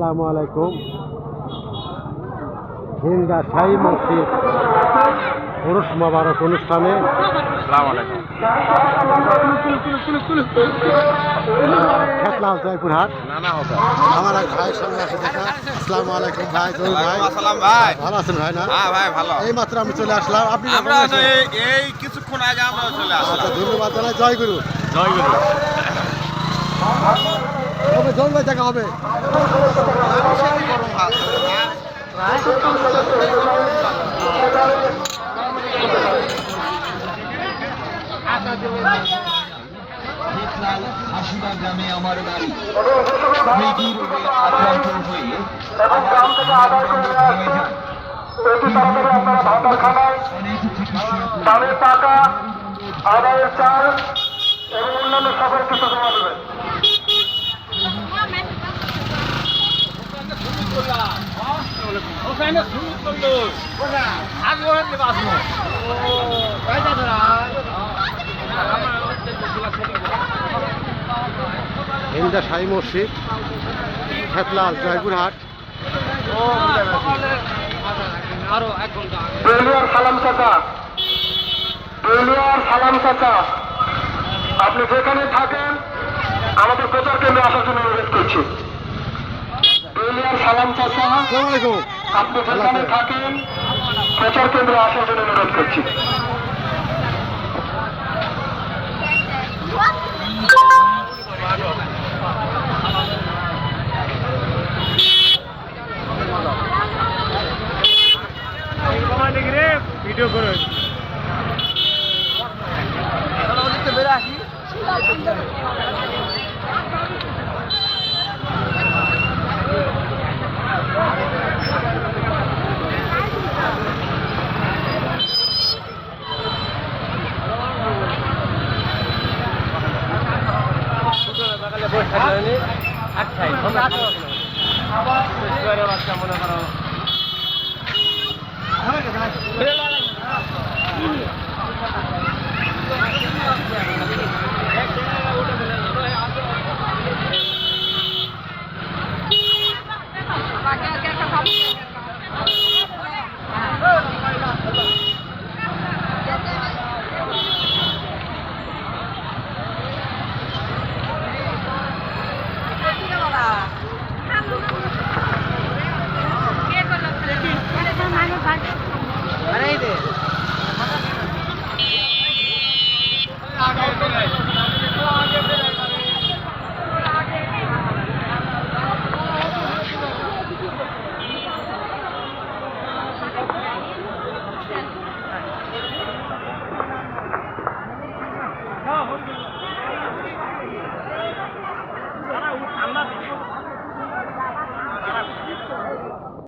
আসসালামু আলাইকুম। হিন্দা শাহী মসজিদ পুরুষ মোবারক অনুষ্ঠানে খেতলা জয়পুরহাট আমার এক ভাই সামনে আসে দেখা। আসসালামু আলাইকুম ভাই, জয় ভাই। ভালো আছেন ভাই? না ভাই ভালো। এই মাত্র আমি চলে আসলাম। আপনি আমরা এই কিছুক্ষণ আগে আমরা চলে আসলাম। আচ্ছা, ধন্যবাদ জানাই। জয় গুরু। জয়গুরু। হবে জয় ভাই, দেখা হবে। হাসিবা গ্রামে আমার বাড়ি মৃত্যু রোগে আক্রান্ত হয়ে গ্রাম থেকে আদায় করে ভেঙে যায়। আপনারা ভাতার খানায় দামের টাকা, আদায়ের চাল এবং অন্যান্য সকল কিছু জমা দেবেন। হিন্দা শাহী মসজিদ খেতলা জয়পুরহাট। দেউলিয়ার সালাম চাচা, দেউলিয়ার সালাম চাচা, আপনি যেখানে থাকেন আমাদের প্রচার কেন্দ্রে আসার জন্য অনুরোধ করছি। দেউলিয়ার সালাম চাচা, আসসালামু আলাইকুম। আপনি যেখানে থাকেন প্রচার কেন্দ্রে আসার জন্য অনুরোধ করছি। ভিডিও করে বাচ্চা মনে করো